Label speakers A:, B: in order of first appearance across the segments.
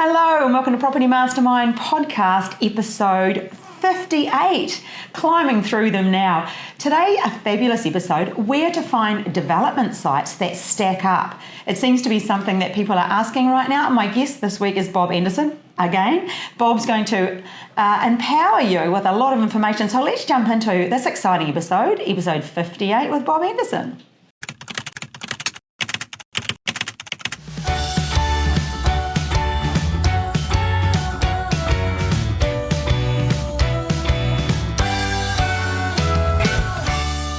A: Hello and welcome to Property Mastermind podcast episode 58. Climbing through them now. Today, a fabulous episode, where to find development sites that stack up. It seems to be something that people are asking right now. My guest this week is Bob Andersen. Again, Bob's going to empower you with a lot of information. So let's jump into this exciting episode 58 with Bob Andersen.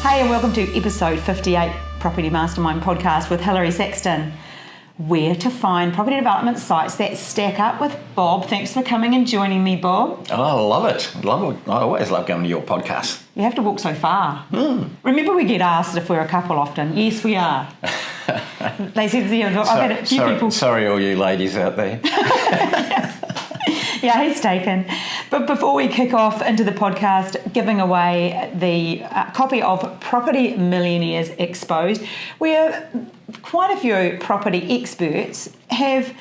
A: Hey, and welcome to episode 58 Property Mastermind podcast with Hilary Saxton. Where to find property development sites that stack up with Bob. Thanks for coming and joining me, Bob.
B: Oh, I love it. I always love going to your podcast.
A: You have to walk so far. Remember, we get asked if we're a couple often. Yes, we are. They said, I've had a few people.
B: Sorry, all you ladies out there.
A: Yeah, he's taken. But before we kick off into the podcast, giving away the copy of Property Millionaires Exposed, where quite a few property experts have,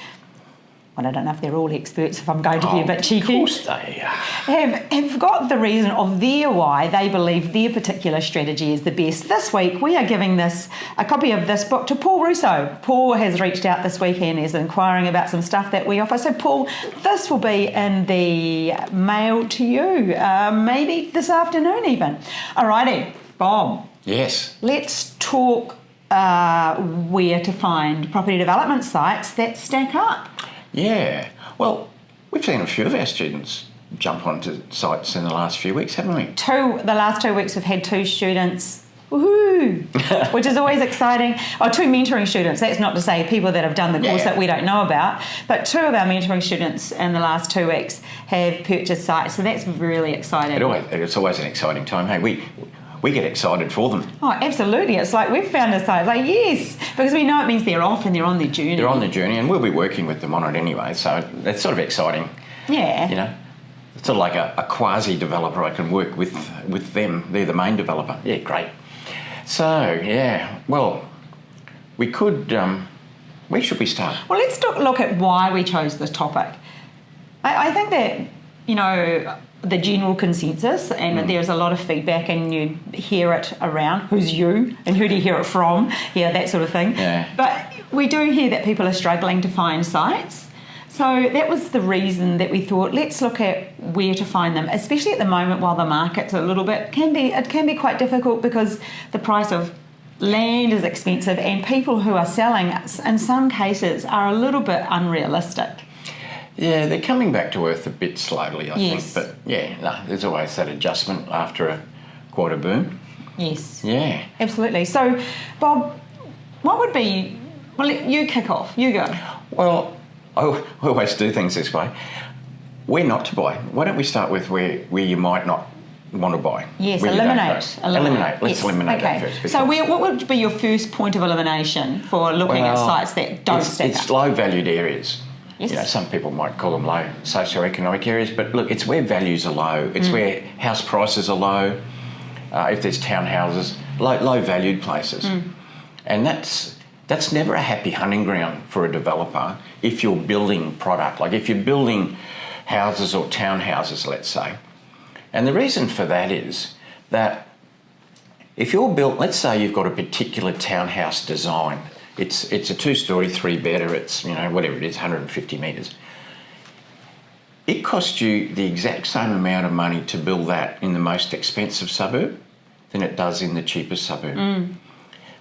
A: well, I don't know if they're all experts, if I'm going to be a bit cheeky.
B: Of course they are.
A: Have got the reason of their why they believe their particular strategy is the best. This week, we are giving a copy of this book to Paul Russo. Paul has reached out this week and is inquiring about some stuff that we offer. So, Paul, this will be in the mail to you, maybe this afternoon even. Alrighty, Bob.
B: Yes.
A: Let's talk where to find property development sites that stack up.
B: Yeah. Well, we've seen a few of our students jump onto sites in the last few weeks, haven't we?
A: The last 2 weeks we've had 2 students, woohoo, which is always exciting. Oh, 2 mentoring students. That's not to say people that have done the course that we don't know about, but 2 of our mentoring students in the last 2 weeks have purchased sites, so that's really exciting.
B: It's always an exciting time. Hey, we get excited for them.
A: Oh, absolutely. It's like we've found a site. Like, yes, because we know it means they're off and they're on their journey.
B: They're on their journey, and we'll be working with them on it anyway, so that's sort of exciting.
A: Yeah.
B: You know, it's sort of like a quasi-developer. I can work with them. They're the main developer. Yeah, great. So, yeah, well, we could... where should we start?
A: Well, let's look at why we chose this topic. I think that, the general consensus, and there's a lot of feedback, and you hear it around, who's you and who do you hear it from, that sort of thing.
B: Yeah.
A: But we do hear that people are struggling to find sites. So that was the reason that we thought, let's look at where to find them, especially at the moment while the market's a little bit, it can be quite difficult because the price of land is expensive and people who are selling, in some cases, are a little bit unrealistic.
B: Yeah, they're coming back to earth a bit slowly, I think. But there's always that adjustment after quite a boom.
A: Yes.
B: Yeah.
A: Absolutely. So, Bob, what would be... Well, you kick off. You go.
B: Well, I always do things this way. Where not to buy. Why don't we start with where you might not want to buy?
A: Yes,
B: eliminate. Let's eliminate that first.
A: So what would be your first point of elimination for looking at sites that don't stack up?
B: It's low-valued areas.
A: Yes.
B: Some people might call them low socioeconomic areas, but look, it's where values are low. It's where house prices are low. If there's townhouses, low valued places, and that's never a happy hunting ground for a developer if you're building product. Like if you're building houses or townhouses, let's say, and the reason for that is that if you're let's say you've got a particular townhouse design. It's a 2-story, 3-bedder, it's, whatever it is, 150 metres. It costs you the exact same amount of money to build that in the most expensive suburb than it does in the cheapest suburb.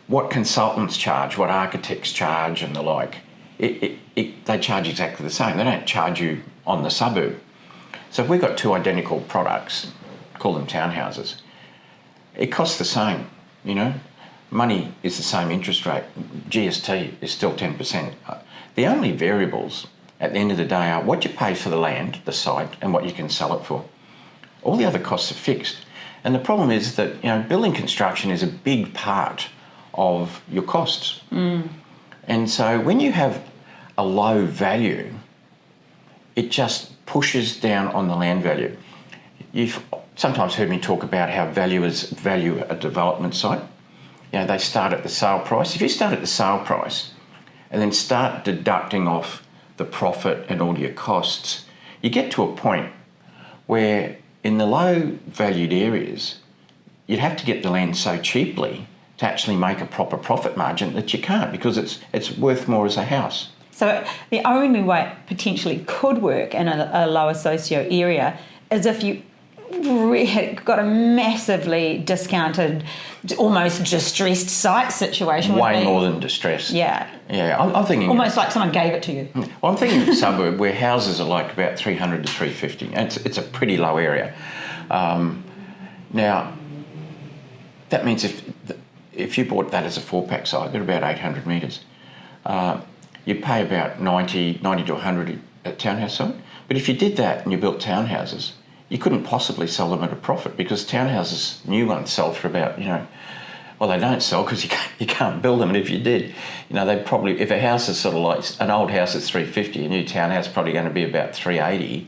B: What consultants charge, what architects charge and the like, they charge exactly the same. They don't charge you on the suburb. So if we've got 2 identical products, call them townhouses, it costs the same, Money is the same interest rate. GST is still 10%. The only variables at the end of the day are what you pay for the land, the site, and what you can sell it for. All the other costs are fixed. And the problem is that, building construction is a big part of your costs. And so when you have a low value, it just pushes down on the land value. You've sometimes heard me talk about how valuers value a development site. They start at the sale price. If you start at the sale price and then start deducting off the profit and all your costs, you get to a point where in the low valued areas, you'd have to get the land so cheaply to actually make a proper profit margin that you can't, because it's worth more as a house.
A: So the only way it potentially could work in a lower socio area is if you got a massively discounted, almost distressed site situation.
B: Way more than distressed.
A: Yeah.
B: Yeah, I'm thinking...
A: Almost like someone gave it to you.
B: Well, I'm thinking of a suburb where houses are like about 300 to 350. And it's a pretty low area. Now, that means if you bought that as a 4-pack site, they're about 800 metres. You'd pay about 90 to 100 at townhouse site. But if you did that and you built townhouses, you couldn't possibly sell them at a profit, because townhouses, new ones, sell for about, well, they don't sell because you can't build them. And if you did, they'd probably, if a house is sort of like, an old house is 350, a new townhouse is probably going to be about 380.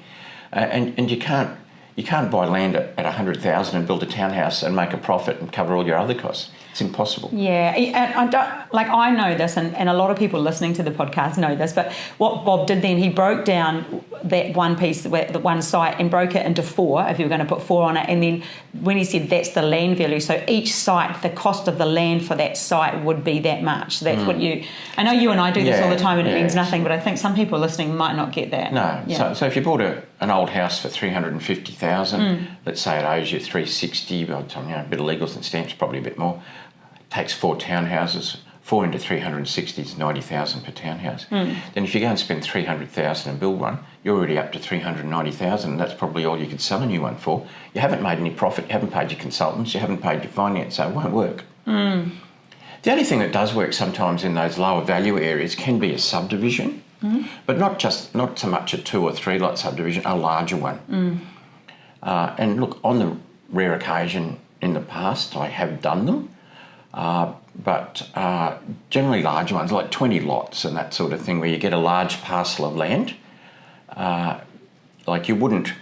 B: And you can't buy land at 100,000 and build a townhouse and make a profit and cover all your other costs. It's impossible.
A: Yeah, and I know this, and a lot of people listening to the podcast know this, but what Bob did then, he broke down that one piece, the one site, and broke it into 4, if you were going to put 4 on it, and then when he said that's the land value, so each site, the cost of the land for that site would be that much. That's what I know you and I do this all the time, and it means nothing, but I think some people listening might not get that.
B: No, so if you bought an old house for 350,000, let's say it owes you 360, by the time, a bit of legals and stamps, probably a bit more. Takes 4 townhouses, 4 into 360 is 90,000 per townhouse. Then if you go and spend 300,000 and build one, you're already up to 390,000, and that's probably all you could sell a new one for. You haven't made any profit, you haven't paid your consultants, you haven't paid your finance, so it won't work. The only thing that does work sometimes in those lower value areas can be a subdivision, but not so much a 2 or 3 lot subdivision, a larger one. And look, on the rare occasion in the past, I have done them. But generally large ones, like 20 lots and that sort of thing, where you get a large parcel of land. Like you wouldn't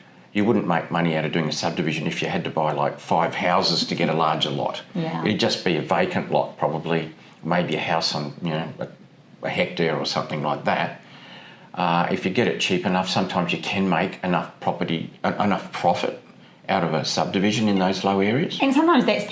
B: make money out of doing a subdivision if you had to buy like 5 houses to get a larger lot.
A: Yeah.
B: It'd just be a vacant lot, probably, maybe a house on a hectare or something like that. If you get it cheap enough, sometimes you can make enough profit out of a subdivision in those low areas. And sometimes that's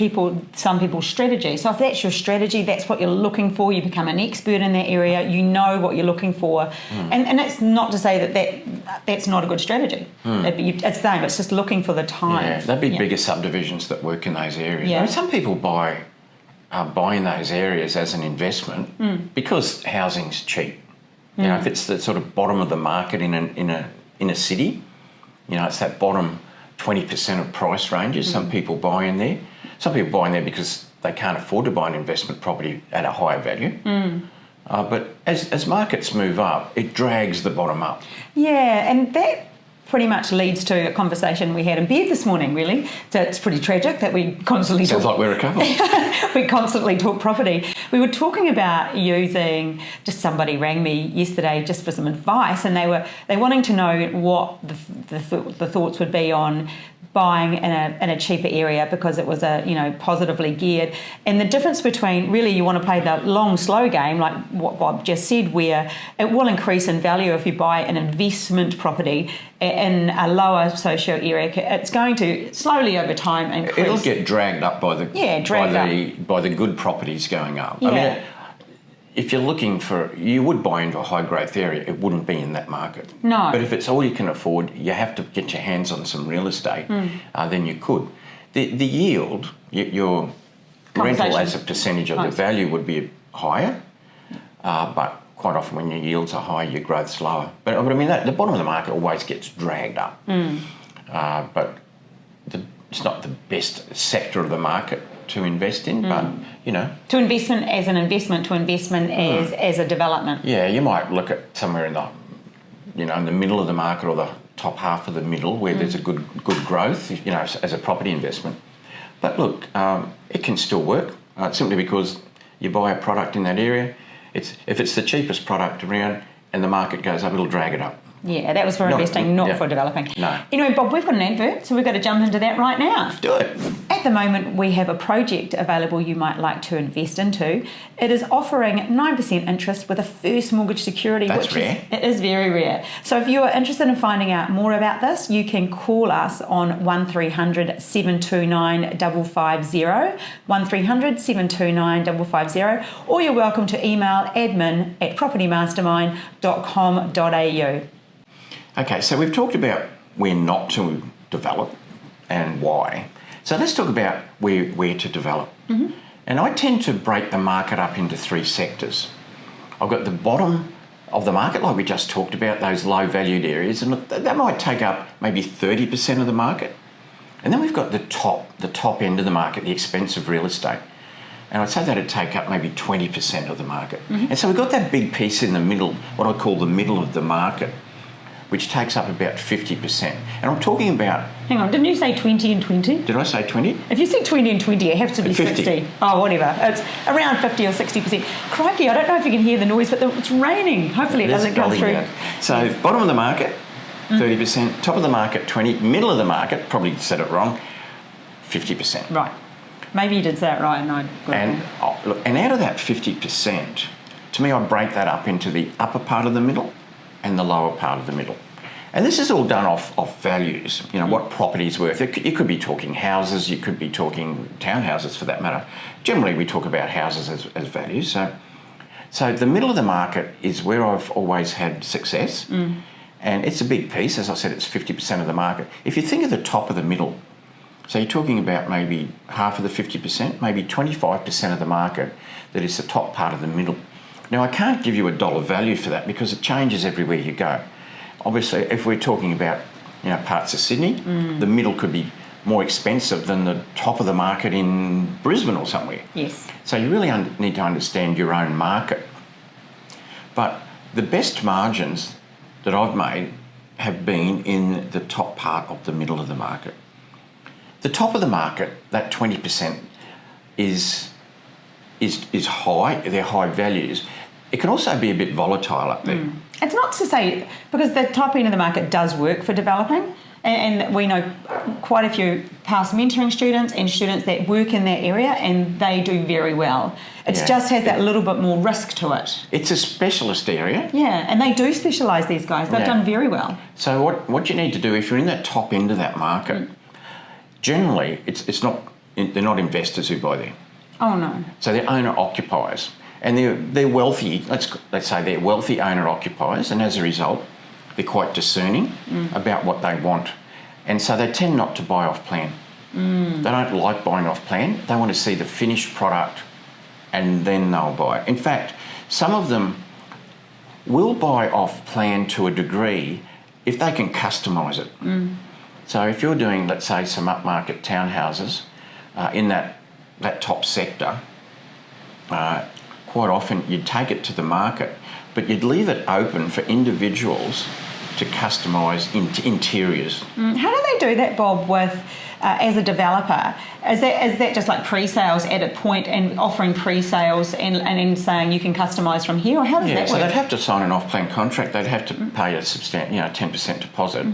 B: some people's strategy. So if that's your strategy, that's what you're looking for, you become an expert in that area, you know what you're looking for. And that's not to say that's not a good strategy. It's the same, it's just looking for the time. Yeah, there'd be bigger subdivisions that work in those areas.
A: Yeah.
B: I mean, some people buy in those areas as an investment because housing's cheap. If it's the sort of bottom of the market in a city, it's that bottom 20% of price ranges. Some people buy in there. Some people buy in there because they can't afford to buy an investment property at a higher value. But as markets move up, it drags the bottom up. Yeah, and that pretty much leads to a conversation we had in bed this morning, really. So it's pretty tragic that we constantly
A: Sounds like we're a couple. We constantly talk property. We were talking about just somebody rang me yesterday just for some advice, and they wanting to know what the thoughts would be on buying in a cheaper area because it was positively geared, and the difference between really you want to play the long slow game like what Bob just said, where it will increase in value if you buy an investment property in a lower socio area. It's going to slowly over time increase.
B: It'll get dragged up by the good properties going up.
A: Yeah.
B: I mean, if you're looking you would buy into a high growth area, it wouldn't be in that market.
A: No.
B: But if it's all you can afford, you have to get your hands on some real estate, then you could. The yield, your rental as a percentage of the value would be higher, but quite often when your yields are high, your growth's lower. But I mean, the bottom of the market always gets dragged up. But it's not the best sector of the market to invest in, but to investment as an investment, to investment as a development. Yeah, you might look at somewhere in the in the middle of the market or the top half of the middle where there's a good growth, as a property investment. But look, it can still work simply because you buy a product in that area. If it's the cheapest product around and the market goes up, it'll drag it up.
A: Yeah, that was for investing, not for developing.
B: No.
A: Anyway, Bob, we've got an advert, so we've got to jump into that right now.
B: Do it.
A: At the moment, we have a project available you might like to invest into. It is offering 9% interest with a first mortgage security.
B: That's rare.
A: It is very rare. So if you are interested in finding out more about this, you can call us on 1300 729 550, 1300 729 550, or you're welcome to email admin@propertymastermind.com.au.
B: Okay, so we've talked about where not to develop and why. So let's talk about where to develop. Mm-hmm. And I tend to break the market up into three sectors. I've got the bottom of the market, like we just talked about, those low valued areas, and look, that might take up maybe 30% of the market. And then we've got the top end of the market, the expensive real estate. And I'd say that'd take up maybe 20% of the market. Mm-hmm. And so we've got that big piece in the middle, what I call the middle of the market, which takes up about 50%. And I'm talking about...
A: Hang on, didn't you say 20 and 20?
B: Did I say 20?
A: If you said 20 and 20, it has to be
B: 50.
A: 60. Oh, whatever. It's around 50 or 60%. Crikey, I don't know if you can hear the noise, but it's raining. Hopefully it doesn't come through.
B: So yes. Bottom of the market, 30%. Top of the market, 20%. Middle of the market, probably said it wrong, 50%.
A: Right. Maybe you did say it right and I got it wrong.
B: Look, and out of that 50%, to me, I break that up into the upper part of the middle and the lower part of the middle. And this is all done off values, what property's worth. You could be talking houses, you could be talking townhouses for that matter. Generally, we talk about houses as values. So the middle of the market is where I've always had success. Mm. And it's a big piece. As I said, it's 50% of the market. If you think of the top of the middle, so you're talking about maybe half of the 50%, maybe 25% of the market that is the top part of the middle. Now, I can't give you a dollar value for that because it changes everywhere you go. Obviously, if we're talking about parts of Sydney, the middle could be more expensive than the top of the market in Brisbane or somewhere.
A: Yes.
B: So you really need to understand your own market. But the best margins that I've made have been in the top part of the middle of the market. The top of the market, that 20%, is high. They're high values. It can also be a bit volatile up there.
A: It's not to say, because the top end of the market does work for developing, and we know quite a few past mentoring students and students that work in that area and they do very well. It just has that little bit more risk to it.
B: It's a specialist area.
A: Yeah, and they do specialise, these guys. They've done very well.
B: So what you need to do, if you're in that top end of that market, generally they're not investors who buy there.
A: Oh, no.
B: So they're owner-occupiers. And they're wealthy, let's say they're wealthy owner-occupiers, and as a result, they're quite discerning about what they want. And so they tend not to buy off plan. They don't like buying off plan. They want to see the finished product and then they'll buy it. In fact, some of them will buy off plan to a degree if they can customise it. So if you're doing, let's say, some upmarket townhouses in that top sector, quite often you'd take it to the market, but you'd leave it open for individuals to customise interiors.
A: How do they do that, Bob, with as a developer? Is that just like pre-sales at a point and offering pre-sales and saying you can customise from here, or how does that work?
B: So they'd have to sign an off-plan contract. They'd have to pay a 10% deposit.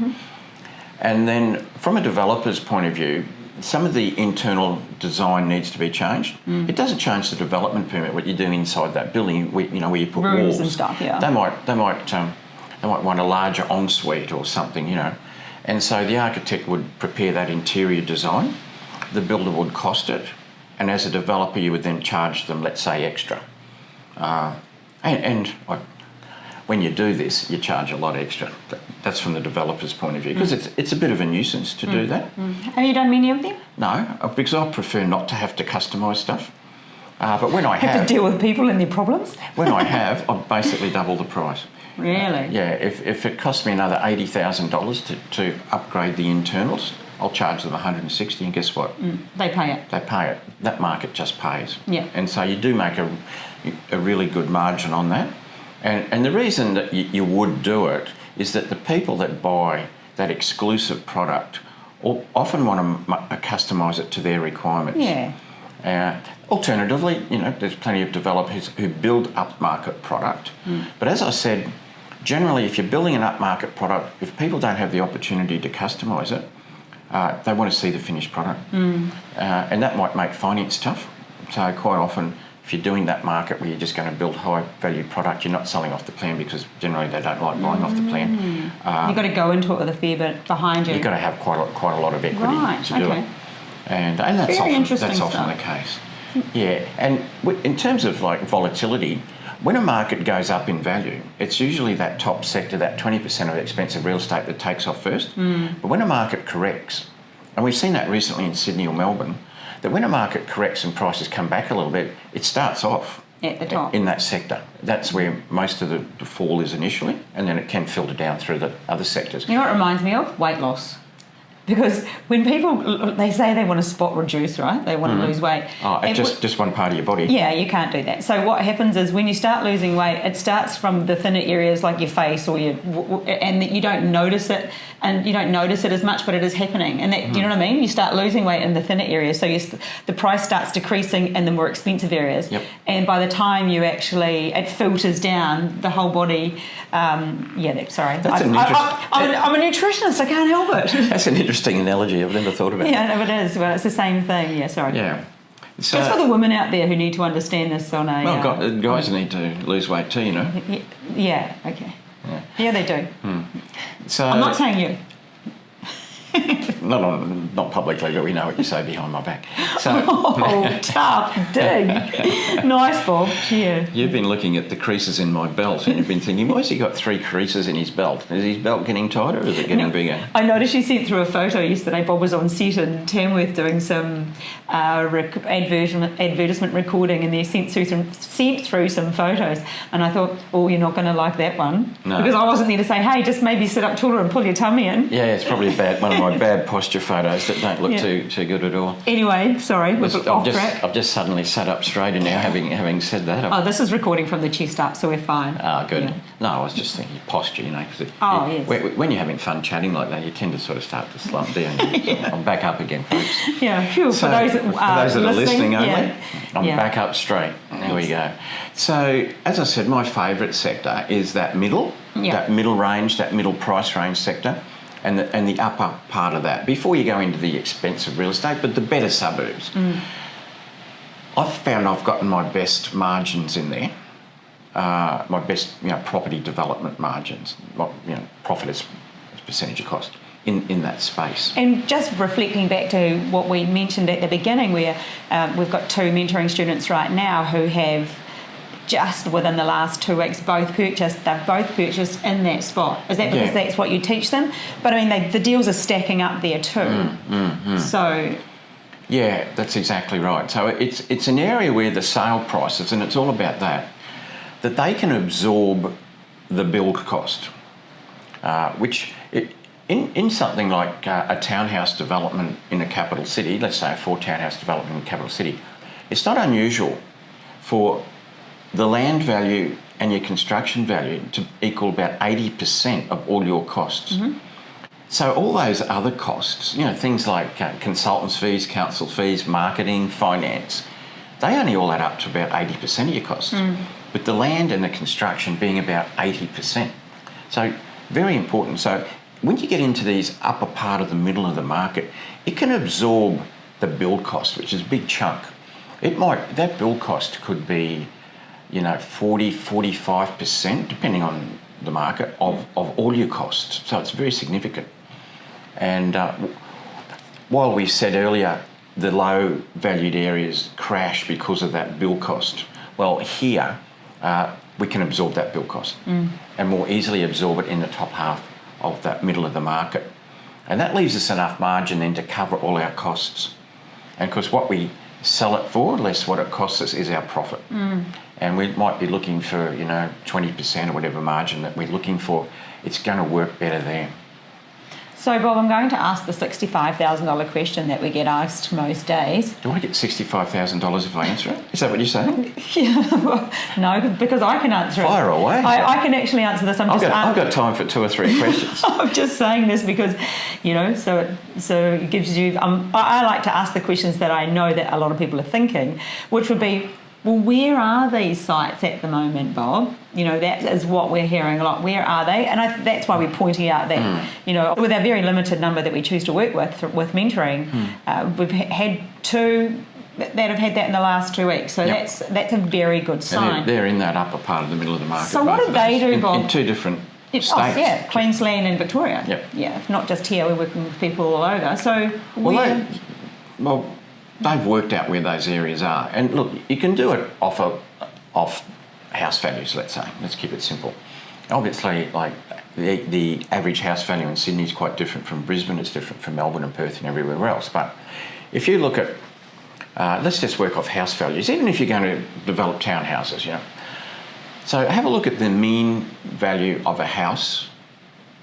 B: And then from a developer's point of view, some of the internal design needs to be changed. It doesn't change the development permit, what you do inside that building, where you put
A: rooms
B: walls
A: and stuff. Yeah,
B: they might want a larger ensuite or something, and so the architect would prepare that interior design. The builder would cost it, and as a developer, you would then charge them, let's say, extra. When you do this, you charge a lot extra. That's from the developer's point of view, because it's a bit of a nuisance to do that.
A: Have you done many of them?
B: No, because I prefer not to have to customise stuff. But when I
A: have to deal with people and their problems?
B: When I have, I've basically doubled the price.
A: Really?
B: Yeah, if it costs me another $80,000 to upgrade the internals, I'll charge them $160, and guess what?
A: They pay it.
B: They pay it. That market just pays.
A: Yeah.
B: And so you do make a really good margin on that. And the reason that you would do it is that the people that buy that exclusive product often want to customise it to their requirements.
A: Yeah.
B: Alternatively, there's plenty of developers who build upmarket product. But as I said, generally, if you're building an upmarket product, if people don't have the opportunity to customise it, they want to see the finished product. And that might make finance tough. So quite often, if you're doing that market where you're just going to build high-value product, you're not selling off the plan because generally they don't like buying off the plan.
A: You've got to go into it with a fair bit behind you.
B: You've got to have quite a lot of equity to do it. And that's often the case. Yeah, and in terms of like volatility, when a market goes up in value, it's usually that top sector, that 20% of expensive real estate that takes off first. But when a market corrects, and we've seen that recently in Sydney or Melbourne, that when a market corrects and prices come back a little bit, it starts off
A: at the top
B: in that sector. That's where most of the fall is initially, and then it can filter down through the other sectors.
A: You know what it reminds me of? Weight loss. Because when people, they say they want to spot reduce, right? They want to lose weight.
B: Oh, just one part of your body.
A: Yeah, you can't do that. So what happens is when you start losing weight, it starts from the thinner areas like your face or and you don't notice it, and you don't notice it as much, but it is happening. And that, do you know what I mean? You start losing weight in the thinner areas, so the price starts decreasing in the more expensive areas.
B: Yep.
A: And by the time it filters down the whole body. I'm a nutritionist. I can't help it.
B: That's an interesting analogy. I've never thought about it.
A: Yeah, no, it is. Well, it's the same thing. Yeah, sorry.
B: Yeah. So,
A: just for the women out there who need to understand this on a...
B: Well, guys need to lose weight too, you know.
A: Yeah, okay. Yeah, they do.
B: So
A: I'm not saying you.
B: Not publicly, but we know what you say behind my back. So,
A: tough dig. Nice, Bob. Yeah.
B: You've been looking at the creases in my belt and you've been thinking, why has he got 3 creases in his belt? Is his belt getting tighter or is it getting bigger?
A: I noticed you sent through a photo yesterday. Bob was on set in Tamworth doing some advertisement recording, and they sent through some photos. And I thought, you're not going to like that one.
B: No.
A: Because I wasn't there to say, hey, just maybe sit up taller and pull your tummy in.
B: Yeah, it's probably one of my bad posture photos that don't look too good at all.
A: Anyway, sorry, we're off track.
B: I've just suddenly sat up straighter now, having said that.
A: This is recording from the chest up, so we're fine.
B: Oh, good.
A: Yeah.
B: No, I was just thinking posture, you know, because
A: yes.
B: When you're having fun chatting like that, you tend to sort of start to slump down. I'm back up again, folks.
A: Yeah, phew,
B: So,
A: for those that
B: are listening only, I'm
A: Yeah.
B: back up straight. There we go. So, as I said, my favourite sector is that middle range, that middle price range sector, and the upper part of that. Before you go into the expensive real estate, but the better suburbs. I've found I've gotten my best margins in there, my best property development margins, profit as percentage of cost in that space.
A: And just reflecting back to what we mentioned at the beginning, where we've got 2 mentoring students right now who have just within the last 2 weeks they've both purchased in that spot. Is that because that's what you teach them? But I mean, the deals are stacking up there too. So...
B: Yeah, that's exactly right. So it's an area where the sale prices, and it's all about that they can absorb the build cost, which in something like a townhouse development in a capital city, let's say a 4 townhouse development in a capital city, it's not unusual for the land value and your construction value to equal about 80% of all your costs. So all those other costs, things like consultants' fees, council fees, marketing, finance, they only all add up to about 80% of your costs. But the land and the construction being about 80%. So very important. So when you get into these upper part of the middle of the market, it can absorb the build cost, which is a big chunk. That build cost could be, 40, 45%, depending on the market, of all your costs. So it's very significant. And while we said earlier the low valued areas crash because of that build cost, well, here we can absorb that build cost and more easily absorb it in the top half of that middle of the market. And that leaves us enough margin then to cover all our costs. And because what we sell it for, less what it costs us, is our profit. And we might be looking for, 20% or whatever margin that we're looking for. It's going to work better there.
A: So, Bob, I'm going to ask the $65,000 question that we get asked most days.
B: Do I get $65,000 if I answer it? Is that what you're saying?
A: Yeah, no, because I can answer it.
B: Fire away.
A: I can actually answer this.
B: I've got time for 2 or 3 questions.
A: I'm just saying this because, so it gives you... I like to ask the questions that I know that a lot of people are thinking, which would be, Well, where are these sites at the moment, Bob? You know, that is what we're hearing a lot. Where are they? And that's why we're pointing out that, you know, with our very limited number that we choose to work with mentoring, we've had 2 that have had that in the last 2 weeks. So that's a very good sign.
B: They're in that upper part of the middle of the market.
A: So what do they do, Bob?
B: In 2 different states.
A: Yeah, Queensland and Victoria.
B: Yep.
A: Yeah, not just here. We're working with people all over. So
B: they've worked out where those areas are. And look, you can do it off house values, let's say. Let's keep it simple. Obviously, like the average house value in Sydney is quite different from Brisbane, it's different from Melbourne and Perth and everywhere else. But if you look at, let's just work off house values, even if you're going to develop townhouses, you know. So have a look at the mean value of a house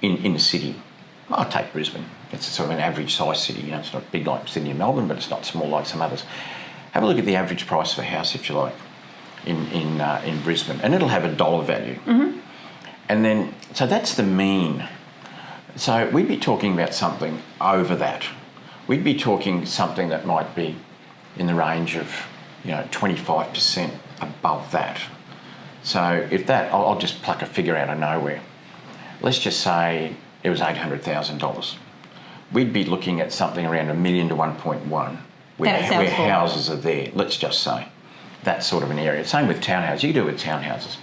B: in a city. I'll take Brisbane. It's sort of an average size city. You know, it's not big like Sydney and Melbourne, but it's not small like some others. Have a look at the average price of a house, if you like, in Brisbane, and it'll have a dollar value. Mm-hmm. And then, so that's the mean. So we'd be talking about something over that. We'd be talking something that might be in the range of, you know, 25% above that. So if that, I'll just pluck a figure out of nowhere. Let's just say it was $800,000. We'd be looking at something around $1 million to 1.1 where houses are there, let's just say. That sort of an area. Same with townhouses. You can do it with townhouses.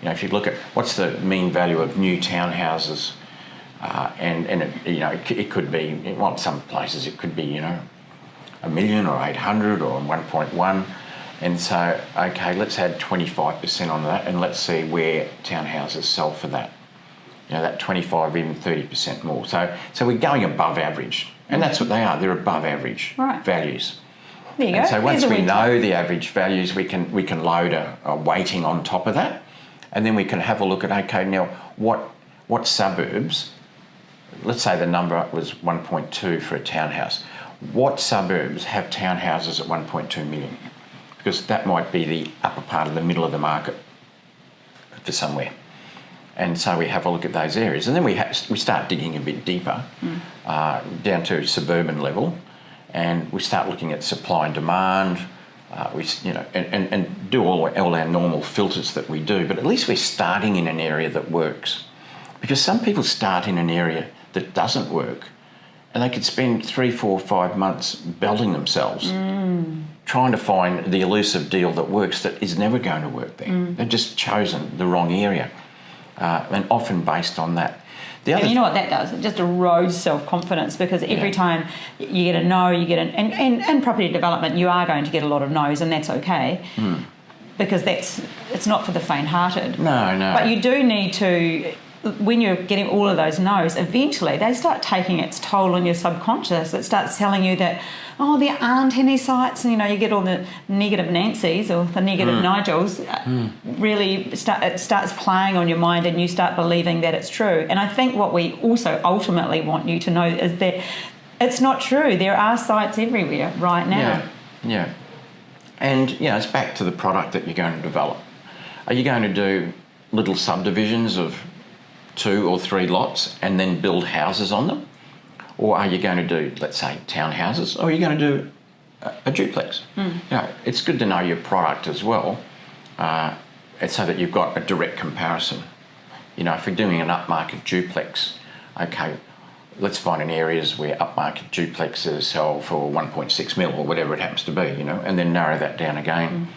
B: You know, if you look at what's the mean value of new townhouses, and it, you know, it could be, well, some places it could be, you know, $1 million or 800 or 1.1. And so, okay, let's add 25% on that and let's see where townhouses sell for that. You know, that 25, even 30% more. So we're going above average. And that's what they are. They're above average values.
A: There you
B: and
A: go.
B: So once we know the average values, we can load a weighting on top of that. And then we can have a look at, okay, now what suburbs, let's say the number was 1.2 for a townhouse. What suburbs have townhouses at 1.2 million? Because that might be the upper part of the middle of the market for somewhere. And so we have a look at those areas. And then we start digging a bit deeper down to suburban level, and we start looking at supply and demand, and do all our normal filters that we do. But at least we're starting in an area that works. Because some people start in an area that doesn't work, and they could spend 3, 4, 5 months belting themselves trying to find the elusive deal that works that is never going to work there. They've just chosen the wrong area, and often based on that.
A: You know what that does? It just erodes self-confidence, because every time you get a no, you get and in property development you are going to get a lot of no's, and that's okay, because it's not for the faint-hearted.
B: No.
A: But you do need to, when you're getting all of those no's, eventually they start taking its toll on your subconscious. It starts telling you that, oh, there aren't any sites, and you know, you get all the negative Nancys or the negative Nigels. Really, it starts playing on your mind, and you start believing that it's true. And I think what we also ultimately want you to know is that it's not true. There are sites everywhere right now.
B: Yeah. And, you know, it's back to the product that you're going to develop. Are you going to do little subdivisions of 2 or 3 lots and then build houses on them? Or are you going to do, let's say, townhouses? Or are you going to do a duplex? You know, it's good to know your product as well, so that you've got a direct comparison. You know, if you're doing an upmarket duplex, okay, let's find in areas where upmarket duplexes sell for 1.6 mil or whatever it happens to be, you know, and then narrow that down again.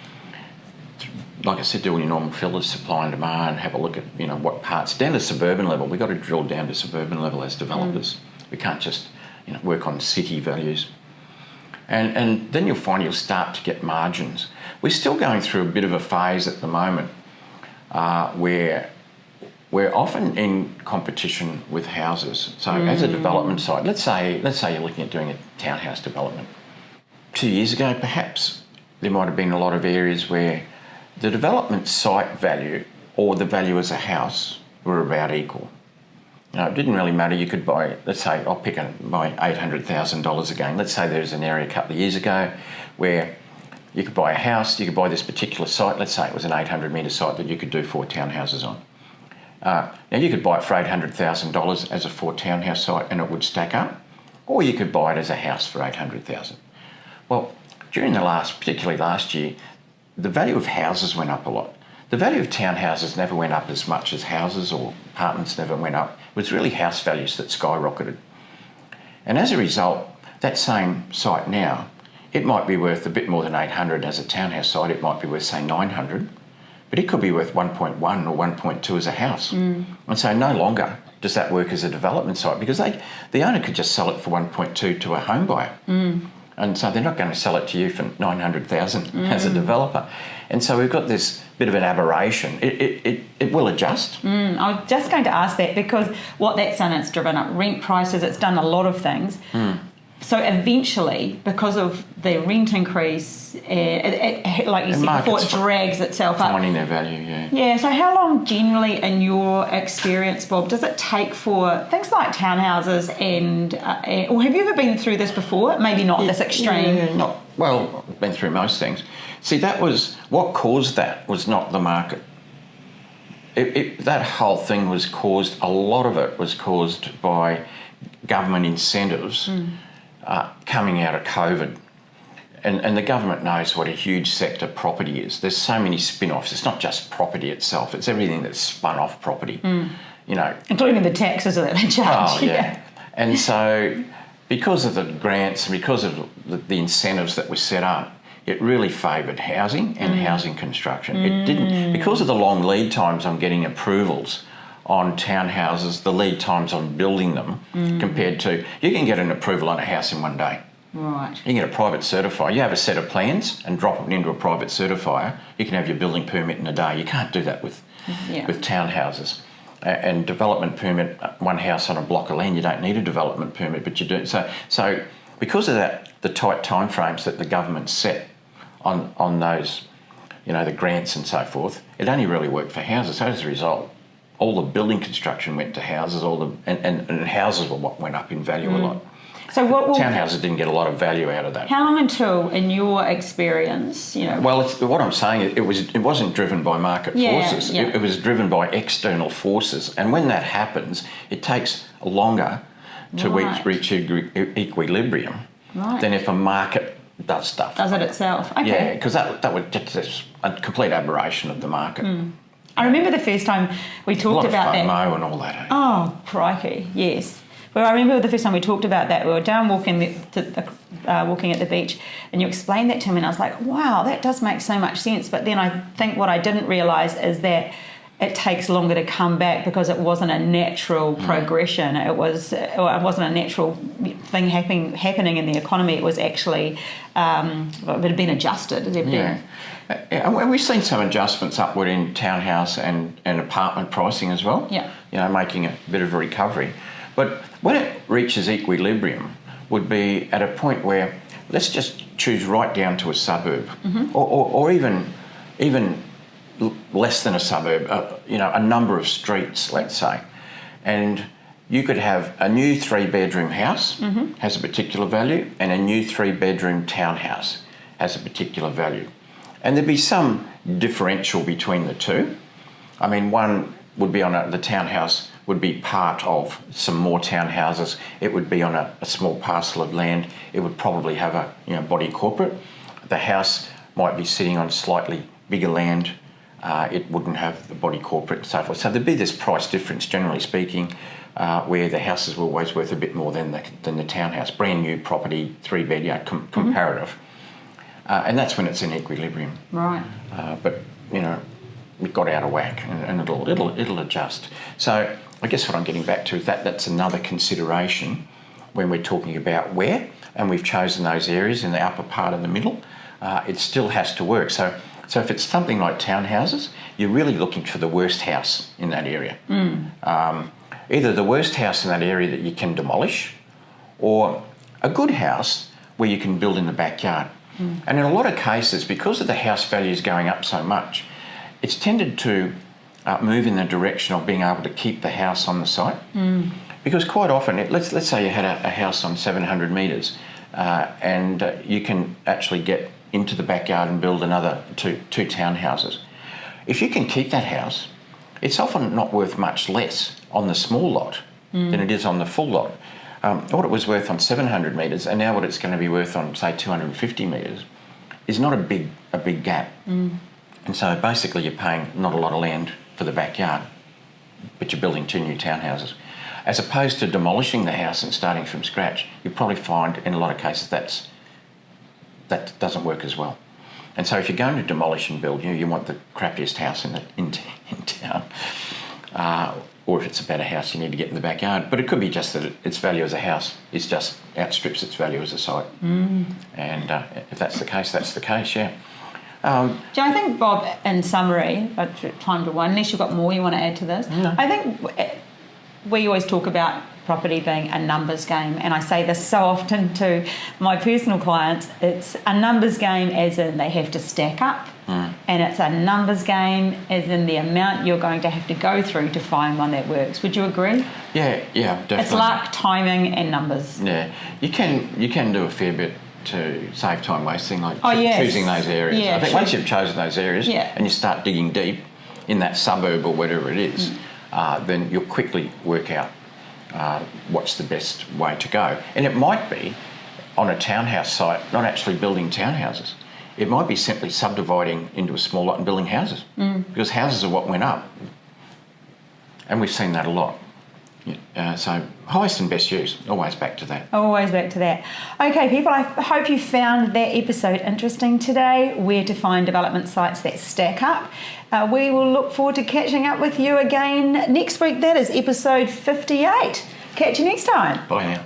B: Like I said, do all your normal filters, supply and demand, have a look at, you know, what parts, down to suburban level. We've got to drill down to suburban level as developers. We can't just, you know, work on city values. And then you'll find you'll start to get margins. We're still going through a bit of a phase at the moment where we're often in competition with houses. So as a development site, let's say you're looking at doing a townhouse development. 2 years ago, perhaps, there might have been a lot of areas where the development site value or the value as a house were about equal. You know, it didn't really matter. You could buy, let's say, I'll pick my $800,000 again. Let's say there's an area a couple of years ago where you could buy a house, you could buy this particular site. Let's say it was an 800-metre site that you could do 4 townhouses on. Now, you could buy it for $800,000 as a 4 townhouse site and it would stack up, or you could buy it as a house for $800,000. Well, during particularly last year, the value of houses went up a lot. The value of townhouses never went up as much as houses, or apartments never went up. It was really house values that skyrocketed. And as a result, that same site now, it might be worth a bit more than 800 as a townhouse site. It might be worth, say, 900, but it could be worth 1.1 or 1.2 as a house. And so no longer does that work as a development site, because the owner could just sell it for 1.2 to a home buyer. And so they're not going to sell it to you for 900,000 as a developer. And so we've got this bit of an aberration. It will adjust.
A: I was just going to ask that, because what that's done, it's driven up rent prices, it's done a lot of things. So eventually, because of the rent increase, like you said before, it drags itself up.
B: Finding their value, yeah.
A: Yeah, so how long generally, in your experience, Bob, does it take for things like townhouses or have you ever been through this before? Maybe not this extreme.
B: Yeah, well, I've been through most things. See, what caused that was not the market. That whole thing was caused, a lot of it was caused by government incentives coming out of COVID. And the government knows what a huge sector property is. There's so many spin-offs. It's not just property itself. It's everything that's spun off property,
A: Including the taxes that they charge.
B: Oh, yeah. And so because of the grants and because of the incentives that were set up, it really favoured housing and housing construction. It didn't, because of the long lead times on getting approvals on townhouses, the lead times on building them, compared to, you can get an approval on a house in one day.
A: Right.
B: You can get a private certifier. You have a set of plans and drop it into a private certifier. You can have your building permit in a day. You can't do that with townhouses. And development permit, one house on a block of land, you don't need a development permit, but you do. So because of that, the tight timeframes that the government set on those, the grants and so forth, it only really worked for houses. So as a result, all the building construction went to houses, and houses were what went up in value a lot.
A: So
B: townhouses didn't get a lot of value out of that.
A: How long until, in your experience,
B: Well, what I'm saying, it wasn't driven by market forces.
A: Yeah.
B: It was driven by external forces, and when that happens, it takes longer to reach equilibrium than if a market does stuff.
A: Does it itself? Okay.
B: Yeah, because that would just a complete aberration of the market.
A: I remember the first time we talked about that.
B: A lot of FOMO and all that. Eh?
A: Oh, crikey, yes. Well, I remember the first time we talked about that, we were down walking walking at the beach, and you explained that to me, and I was like, wow, that does make so much sense. But then I think what I didn't realise is that it takes longer to come back, because it wasn't a natural progression. It wasn't a natural thing happening in the economy. It was actually, it had been adjusted.
B: And we've seen some adjustments upward in townhouse and apartment pricing as well.
A: Yeah.
B: Making a bit of a recovery. But when it reaches equilibrium would be at a point where, let's just choose right down to a suburb, or even less than a suburb, a number of streets, let's say. And you could have a new 3-bedroom house has a particular value, and a new 3-bedroom townhouse has a particular value. And there'd be some differential between the two. I mean, one would be the townhouse would be part of some more townhouses. It would be on a small parcel of land. It would probably have a body corporate. The house might be sitting on slightly bigger land. It wouldn't have the body corporate and so forth. So there'd be this price difference, generally speaking, where the houses were always worth a bit more than the townhouse. Brand new property, 3-bed, comparative. And that's when it's in equilibrium.
A: Right.
B: But it got out of whack, and it'll adjust. So I guess what I'm getting back to is that's another consideration when we're talking about where, and we've chosen those areas in the upper part and the middle. It still has to work. So if it's something like townhouses, you're really looking for the worst house in that area. Either the worst house in that area that you can demolish, or a good house where you can build in the backyard. And in a lot of cases, because of the house values going up so much, it's tended to move in the direction of being able to keep the house on the site. Because quite often, let's say you had a house on 700 metres, and you can actually get into the backyard and build another two townhouses. If you can keep that house, it's often not worth much less on the small lot than it is on the full lot. What it was worth on 700 metres, and now what it's going to be worth on, say, 250 metres, is not a big gap. And so basically you're paying not a lot of land for the backyard, but you're building 2 new townhouses. As opposed to demolishing the house and starting from scratch, you probably find in a lot of cases that doesn't work as well. And so if you're going to demolish and build, you want the crappiest house in town. Or if it's a better house, you need to get in the backyard. But it could be just that its value as a house is just outstrips its value as a site. And if that's the case, that's the case, yeah.
A: I think, Bob, in summary, time to one, unless you've got more you want to add to this,
B: No.
A: I think we always talk about property being a numbers game, and I say this so often to my personal clients. It's a numbers game as in they have to stack up, and it's a numbers game as in the amount you're going to have to go through to find one that works. Would you agree?
B: Yeah, definitely.
A: It's luck, timing, and numbers.
B: Yeah, you can do a fair bit to save time wasting, like choosing those areas.
A: Yeah,
B: I think once you've chosen those areas and you start digging deep in that suburb or whatever it is, then you'll quickly work out what's the best way to go. And it might be on a townhouse site, not actually building townhouses. It might be simply subdividing into a small lot and building houses, because houses are what went up. And we've seen that a lot. So highest and best use, always back to that.
A: Always back to that. Okay, people, I hope you found that episode interesting today, where to find development sites that stack up. We will look forward to catching up with you again next week. That is episode 58. Catch you next time.
B: Bye now.